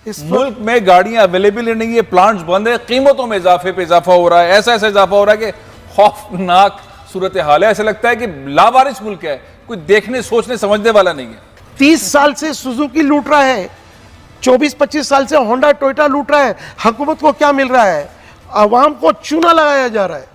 इस मुल्क में गाड़ियां अवेलेबल नहीं है, प्लांट्स बंद है, कीमतों में इजाफे पे इजाफा हो रहा है, ऐसा ऐसा इजाफा हो रहा है कि खौफनाक सूरत हाल है। ऐसा लगता है कि लावारिस मुल्क है, कोई देखने सोचने समझने वाला नहीं है। 30 साल से सुजुकी लूट रहा है, 24-25 साल से होंडा टोयोटा लूट रहा है। हुकूमत को क्या मिल रहा है? आवाम को चूना लगाया जा रहा है,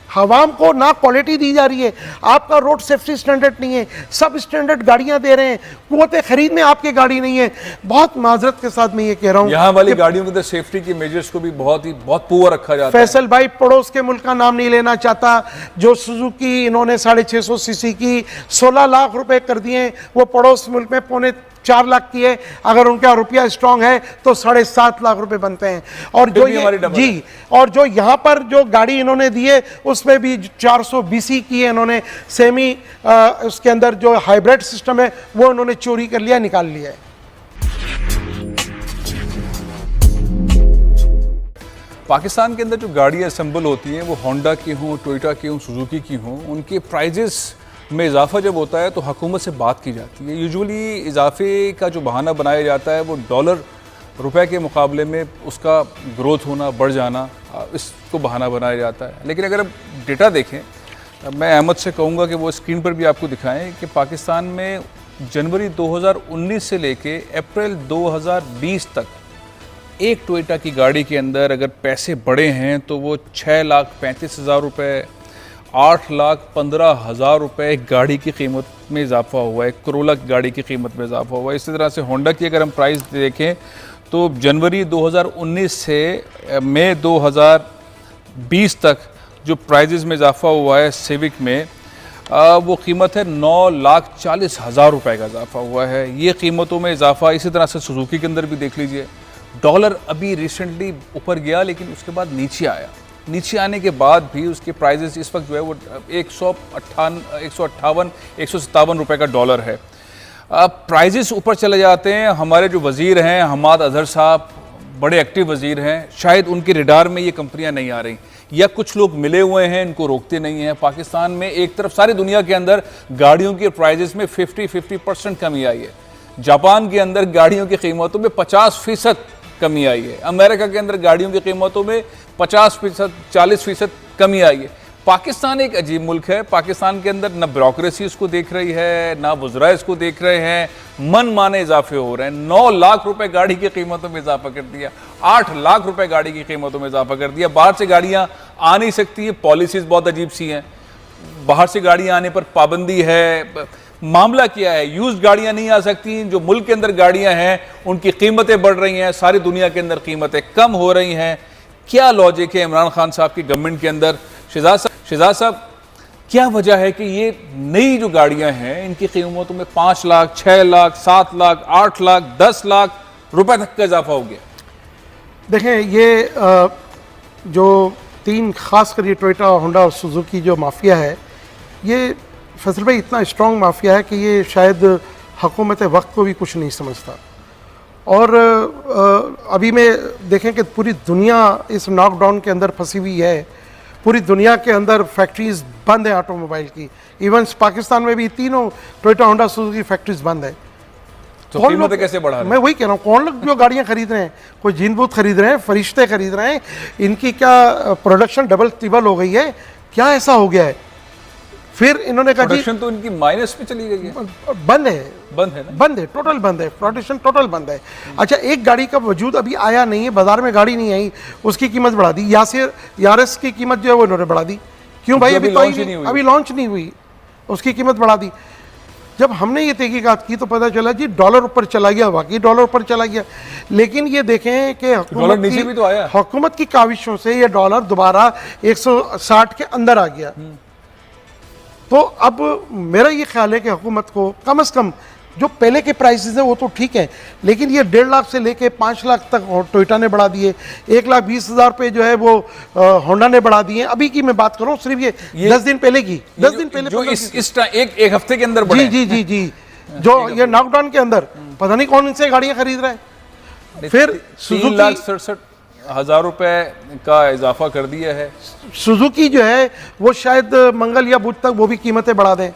आवाम को ना क्वालिटी दी जा रही है। आपका रोड सेफ्टी स्टैंडर्ड नहीं है, सब स्टैंडर्ड गाड़ियां दे रहे हैं, कुव्वत खरीद में आपकी गाड़ी नहीं है। बहुत माजरत के साथ मैं ये कह रहा हूँ, यहाँ वाली गाड़ियों के अंदर सेफ्टी की मेजर्स को भी बहुत पुअर रखा जाता है। फैसल भाई पड़ोस के मुल्क का नाम नहीं लेना चाहता, जो सुजुकी इन्होंने 650 सीसी की 16 लाख रुपए कर दिए, वो पड़ोस मुल्क में 4.25 लाख की है। अगर उनका रुपया स्ट्रांग है तो 7.5 लाख रुपए बनते हैं। और जो ये जी, और जो यहाँ पर जो गाड़ी इन्होंने दी है उसमें भी 420 की है इन्होंने, सेमी उसके अंदर जो हाइब्रिड सिस्टम है वो इन्होंने चोरी कर लिया, निकाल लिया है। पाकिस्तान के अंदर जो गाड़ियाँ असेंबल होती हैं वो होंडा की हों, टोयोटा की हों, सुजुकी की हों, उनके प्राइजेस में इजाफा जब होता है तो हुकूमत से बात की जाती है। यूजुअली इजाफे का जो बहाना बनाया जाता है वो डॉलर रुपए के मुकाबले में उसका ग्रोथ होना, बढ़ जाना, इसको बहाना बनाया जाता है। लेकिन अगर आप डेटा देखें, मैं अहमद से कहूँगा कि वो स्क्रीन पर भी आपको दिखाएं कि पाकिस्तान में जनवरी 2019 से लेके अप्रैल 2020 तक एक टोयोटा की गाड़ी के अंदर अगर पैसे बढ़े हैं तो वो 6,35,000 रुपये, 8,15,000 रुपये गाड़ी की कीमत में इजाफा हुआ है, करोला की गाड़ी की कीमत में इजाफा हुआ है। इसी तरह से होंडा की अगर हम प्राइस देखें तो जनवरी 2019 से मई 2020 तक जो प्राइजेज़ में इजाफा हुआ है सिविक में, वो कीमत है 9,40,000 रुपये का इजाफा हुआ है। ये कीमतों में इजाफा इसी तरह से सुजुकी के अंदर भी देख लीजिए। डॉलर अभी रिसेंटली ऊपर गया लेकिन उसके बाद नीचे आया, नीचे आने के बाद भी उसके प्राइजेस इस वक्त जो है वो 158-157 रुपये का डॉलर है। प्राइजेस ऊपर चले जाते हैं। हमारे जो वज़ीर हैं हमाद अजहर साहब बड़े एक्टिव वज़ीर हैं, शायद उनके रिडार में ये कंपनियां नहीं आ रही, या कुछ लोग मिले हुए हैं इनको रोकते नहीं हैं। पाकिस्तान में एक तरफ सारी दुनिया के अंदर गाड़ियों के प्राइजेस में 50% कमी आई है। जापान के अंदर गाड़ियों की कीमतों में 50% कमी आई है। अमेरिका के अंदर गाड़ियों की कीमतों में 50%, 40% कमी आई है। पाकिस्तान एक अजीब मुल्क है। पाकिस्तान के अंदर न ब्यूरोक्रेसी इसको देख रही है, ना वज़रा इसको देख रहे हैं, मन माने इजाफे हो रहे हैं। 9 लाख रुपए गाड़ी की कीमतों में इजाफा कर दिया, 8 लाख रुपए गाड़ी की कीमतों में इजाफा कर दिया। बाहर से गाड़ियाँ आ नहीं सकती हैं, पॉलिसीज़ बहुत अजीब सी हैं। बाहर से गाड़ियाँ आने पर पाबंदी है। मामला क्या है? यूज्ड गाड़ियां नहीं आ सकती। जो मुल्क के अंदर गाड़ियां हैं उनकी कीमतें बढ़ रही हैं, सारी दुनिया के अंदर कीमतें कम हो रही हैं। क्या लॉजिक है इमरान खान साहब की गवर्नमेंट के अंदर? शहजाद साहब, क्या वजह है कि ये नई जो गाड़ियां हैं इनकी कीमतों में 5 लाख, 6 लाख, 7 लाख, 8 लाख, 10 लाख रुपए तक का इजाफा हो गया? देखें, ये जो 3 खासकर ये टोयोटा, होंडा और सुजुकी जो माफिया है, ये फैसल भाई इतना स्ट्रॉन्ग माफिया है कि ये शायद हुकूमत वक्त को भी कुछ नहीं समझता। और अभी में देखें कि पूरी दुनिया इस नॉकडाउन के अंदर फंसी हुई है। पूरी दुनिया के अंदर फैक्ट्रीज बंद है ऑटोमोबाइल की। इवन पाकिस्तान में भी तीनों टोयोटा, होंडा, सुजुकी फैक्ट्रीज बंद है। तो कीमतें कैसे बढ़ा रहे हैं? मैं वही कह रहा हूँ, कौन लोग जो गाड़ियाँ खरीद रहे हैं, कोई जीनबूत खरीद रहे हैं, फरिश्ते खरीद रहे हैं, इनकी क्या प्रोडक्शन डबल ट्रिबल हो गई है? क्या ऐसा हो गया है? फिर इन्होंने कहा प्रोडक्शन तो इनकी माइनस पे चली गई है, बंद है ना? बंद है, टोटल बंद है, प्रोडक्शन टोटल बंद है। अच्छा, एक गाड़ी का वजूद अभी आया नहीं है, बाजार में गाड़ी नहीं आई, उसकी कीमत बढ़ा दी। यारिस की कीमत जो है वो इन्होंने बढ़ा दी। क्यों भाई? अभी लॉन्च नहीं हुई, उसकी कीमत बढ़ा दी। जब हमने ये तहकीकात की तो पता चला जी डॉलर ऊपर चला गया, वाकई डॉलर ऊपर चला गया। लेकिन ये देखें कि हुकूमत की काविशों से ये डॉलर दोबारा 160 के अंदर आ गया। तो अब मेरा ये ख्याल है कि हुकूमत को कम से कम जो पहले के प्राइसेस हैं वो तो ठीक है, लेकिन ये 1.5 लाख से लेके 5 लाख तक टोयोटा ने बढ़ा दिए, 1,20,000 पे जो है वो होंडा ने बढ़ा दिए। अभी की मैं बात करूँ सिर्फ ये 10 दिन पहले की, 10 दिन पहले जो एक हफ्ते के अंदर बढ़े। जी जो ये लॉकडाउन के अंदर पता नहीं कौन इनसे गाड़ियां खरीद रहा है। फिर 3,67,000 रुपए का इजाफा कर दिया है। सुजुकी जो है वो शायद मंगल या बुध तक वो भी कीमतें बढ़ा दें।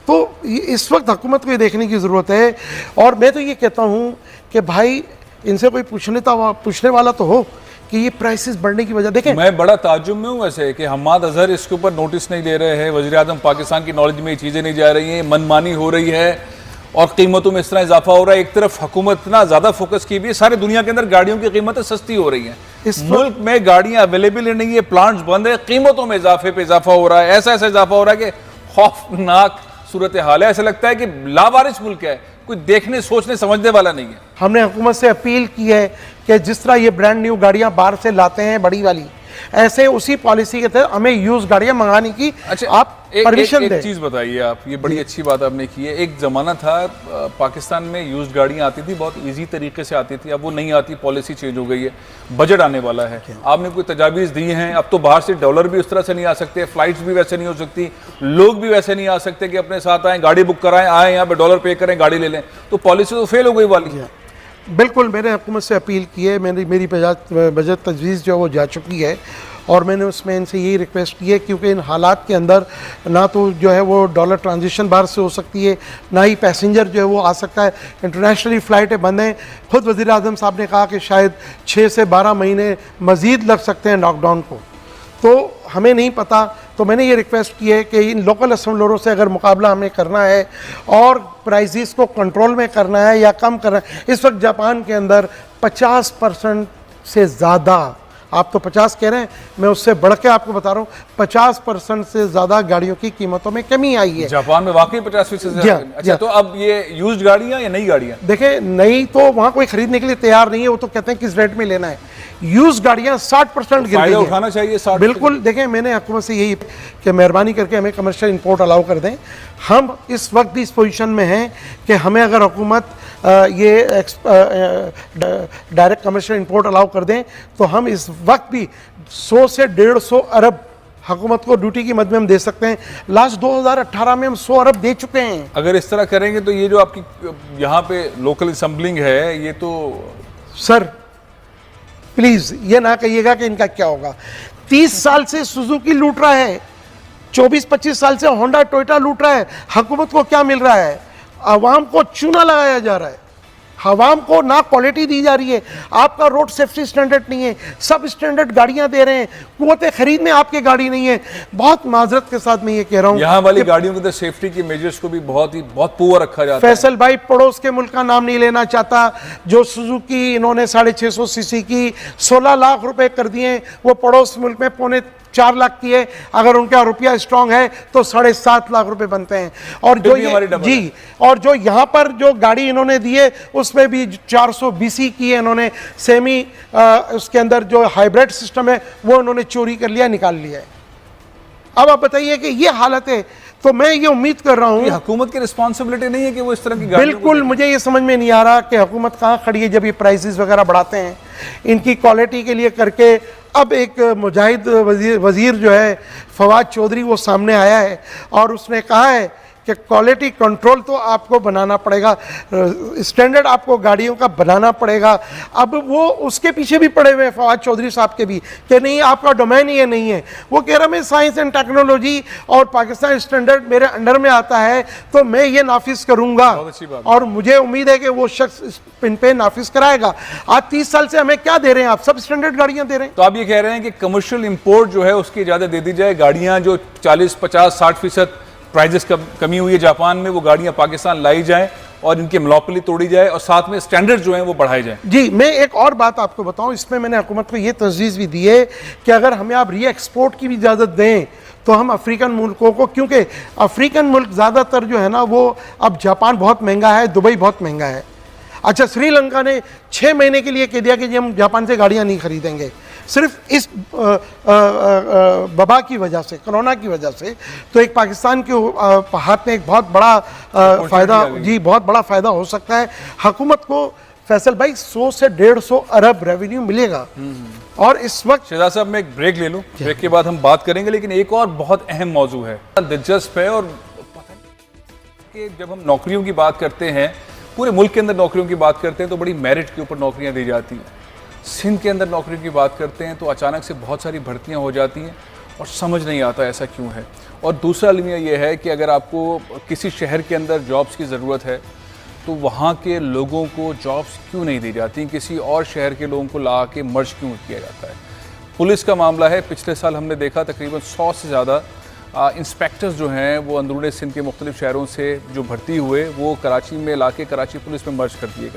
तो इस वक्त हुकूमत को ये देखने की ज़रूरत है। और मैं तो ये कहता हूँ कि भाई इनसे कोई पूछने वाला तो हो कि ये प्राइसेस बढ़ने की वजह देखें। मैं बड़ा ताज्जुब में हूँ वैसे कि हम्माद अजहर इसके ऊपर नोटिस नहीं ले रहे हैं, वज़ीर आज़म पाकिस्तान की नॉलेज में ये चीज़ें नहीं जा रही हैं, मनमानी हो रही है और कीमतों में इस तरह इजाफा हो रहा है। एक तरफ हुकूमत इतना ज़्यादा फोकस की हुई है, सारी दुनिया के अंदर गाड़ियों की कीमतें सस्ती हो रही हैं, इस मुल्क में गाड़ियाँ अवेलेबल नहीं है, प्लांट्स बंद है, कीमतों में इजाफे पे इजाफा हो रहा है, ऐसा इजाफा हो रहा है कि खौफनाक सूरत हाल है। ऐसा लगता है कि लावारिस मुल्क है, कोई देखने सोचने समझने वाला नहीं है। हमने हुकूमत से अपील की है कि जिस तरह ये ब्रांड न्यू गाड़ियां बाहर से लाते हैं बड़ी वाली, ऐसे उसी पॉलिसी के तहत हमें यूज गाड़ियां मंगाने की आप परमिशन दें। एक चीज बताइए आप, ये बड़ी अच्छी बात आपने की है। एक जमाना था पाकिस्तान में यूज्ड गाड़ियां आती थी, बहुत इजी तरीके से आती थी, अब वो नहीं आती, पॉलिसी चेंज हो गई है, बजट आने वाला है। आपने कोई तजावीज़ दी हैं? अब तो बाहर से डॉलर भी उस तरह से नहीं आ सकते, फ्लाइट्स भी वैसे नहीं हो सकती, लोग भी वैसे नहीं आ सकते कि अपने साथ आएँ, गाड़ी बुक कराएं, आए यहाँ पे डॉलर पे करें, गाड़ी ले लें, तो पॉलिसी तो फेल हो गई वाली है। बिल्कुल, मैंने हुकूमत से अपील की है, मेरी बजट तजवीज़ जो है वो जा चुकी है और मैंने उसमें इनसे यही रिक्वेस्ट की है, क्योंकि इन हालात के अंदर ना तो जो है वो डॉलर ट्रांजिशन बाहर से हो सकती है, ना ही पैसेंजर जो है वो आ सकता है, इंटरनेशनली फ़्लाइटें बंद हैं। खुद वज़ीर आज़म साहब ने कहा कि शायद 6 से 12 महीने मज़ीद लग सकते हैं लॉकडाउन को, तो हमें नहीं पता। तो मैंने ये रिक्वेस्ट की है कि इन लोकल असम्बलरों से अगर मुकाबला हमें करना है और प्राइसेस को कंट्रोल में करना है या कम करना है, इस वक्त जापान के अंदर 50% से ज़्यादा, आप तो 50 कह रहे हैं, मैं उससे बढ़ के आपको बता रहा हूँ, 50% से ज़्यादा गाड़ियों की कीमतों में कमी आई है जापान में। वाकई 50% से? अच्छा, तो अब ये यूज्ड गाड़ियाँ या नई गाड़ियाँ? देखें, नई तो वहाँ कोई खरीदने के लिए तैयार नहीं है, वो तो कहते हैं किस रेट में लेना है। यूज गाड़ियाँ 60% गिर गई हैं। उठाना चाहिए 60%। बिल्कुल, देखें, मैंने हुकूमत से यही कि मेहरबानी करके हमें कमर्शियल इंपोर्ट अलाउ कर दें। हम इस वक्त भी इस पोजीशन में हैं कि हमें अगर हुकूमत ये डायरेक्ट कमर्शियल इंपोर्ट अलाउ कर दें तो हम इस वक्त भी 100 से 150 अरब हुकूमत को ड्यूटी की मद में हम दे सकते हैं। लास्ट 2018 में हम 100 अरब दे चुके हैं। अगर इस तरह करेंगे तो ये जो आपकी यहाँ पे लोकल असम्बलिंग है, ये तो सर प्लीज ये ना कहिएगा कि इनका क्या होगा। 30 साल से सुजुकी लूट रहा है, 24-25 साल से होंडा टोयोटा लूट रहा है। हुकूमत को क्या मिल रहा है? आवाम को चूना लगाया जा रहा है, आवाम को ना क्वालिटी दी जा रही है। आपका रोड सेफ्टी स्टैंडर्ड नहीं है, सब स्टैंडर्ड गाड़ियां दे रहे हैं, कुव्वत खरीद में आपकी गाड़ी नहीं है। बहुत माजरत के साथ मैं ये कह रहा हूँ, यहाँ वाली गाड़ियों के अंदर सेफ्टी के मेजर्स को भी बहुत पुअर रखा जाता है। फैसल भाई पड़ोस के मुल्क का नाम नहीं लेना चाहता, जो सुजुकी इन्होंने 650 सीसी की 16 लाख रुपए कर दिए, वो पड़ोस मुल्क में 4.25 लाख की है। अगर उनका रुपया स्ट्रांग है तो 7.5 लाख रुपए बनते हैं। और जो जी, और जो यहाँ पर जो गाड़ी इन्होंने दी है उसमें भी 400 BC की है इन्होंने, सेमी उसके अंदर जो हाइब्रिड सिस्टम है वो इन्होंने चोरी कर लिया, निकाल लिया है। अब आप बताइए कि ये हालत है, तो मैं ये उम्मीद कर रहा हूँ हुकूमत की रिस्पॉन्सिबिलिटी नहीं है कि वो इस तरह की बिल्कुल, मुझे ये समझ में नहीं आ रहा कि हुकूमत कहाँ खड़ी है जब ये प्राइसेस वगैरह बढ़ाते हैं इनकी क्वालिटी के लिए करके। अब एक मुजाहिद वजीर जो है फवाद चौधरी, वो सामने आया है और उसने कहा है कि क्वालिटी कंट्रोल तो आपको बनाना पड़ेगा, स्टैंडर्ड आपको गाड़ियों का बनाना पड़ेगा। अब वो उसके पीछे भी पड़े हुए हैं फवाद चौधरी साहब के भी कि नहीं आपका डोमेन ये नहीं है। वो कह रहा मैं साइंस एंड टेक्नोलॉजी और पाकिस्तान स्टैंडर्ड मेरे अंडर में आता है तो मैं ये नाफिज करूँगा, और मुझे उम्मीद है कि वो शख्स इन पे नाफिज कराएगा। आज 30 साल से हमें क्या दे रहे हैं आप? सब स्टैंडर्ड गाड़ियाँ दे रहे हैं। तो आप ये कह रहे हैं कि कमर्शियल इंपोर्ट जो है उसकी इजाज़त दे दी जाए, गाड़ियाँ जो 40, 50, 60% प्राइजेस कमी हुई है जापान में, वो गाड़ियां पाकिस्तान लाई जाएं और इनकी मोनोपोली तोड़ी जाए और साथ में स्टैंडर्ड जो हैं वो बढ़ाए जाएं। जी, मैं एक और बात आपको बताऊं, इसमें मैंने हुकूमत को ये तजवीज़ भी दी है कि अगर हमें आप री एक्सपोर्ट की भी इजाज़त दें तो हम अफ्रीकन मुल्कों को, क्योंकि अफ्रीकन मुल्क ज़्यादातर जो है ना वो, अब जापान बहुत महंगा है, दुबई बहुत महंगा है। अच्छा, श्रीलंका ने 6 महीने के लिए कह दिया कि हम जापान से गाड़ियाँ नहीं खरीदेंगे, सिर्फ इस वबा की वजह से, कोरोना की वजह से। तो एक पाकिस्तान के हाथ में एक बहुत बड़ा फ़ायदा, जी बहुत बड़ा फ़ायदा हो सकता है। हुकूमत को फैसल भाई 100 से 150 अरब रेवेन्यू मिलेगा। और इस वक्त शहजाद साहब, मैं एक ब्रेक ले लूँ, ब्रेक के बाद हम बात करेंगे, लेकिन एक और बहुत अहम मौजू है, दिलचस्प है, और पता नहीं कि जब हम नौकरियों की बात करते हैं, पूरे मुल्क के अंदर नौकरियों की बात करते हैं तो बड़ी मेरिट के ऊपर नौकरियां दी जाती हैं। सिंध के अंदर नौकरियों की बात करते हैं तो अचानक से बहुत सारी भर्तियां हो जाती हैं और समझ नहीं आता ऐसा क्यों है। और दूसरा अलमिया ये है कि अगर आपको किसी शहर के अंदर जॉब्स की ज़रूरत है तो वहाँ के लोगों को जॉब्स क्यों नहीं दी जाती, किसी और शहर के लोगों को ला के मर्ज क्यों किया जाता है। पुलिस का मामला है, पिछले साल हमने देखा तकरीबन 100 से ज़्यादा इंस्पेक्टर्स जो हैं वो अंदरूनी सिंध के मुख्तलिफ शहरों से जो भर्ती हुए वो कराची में ला के कराची पुलिस में मर्ज कर दिए गए।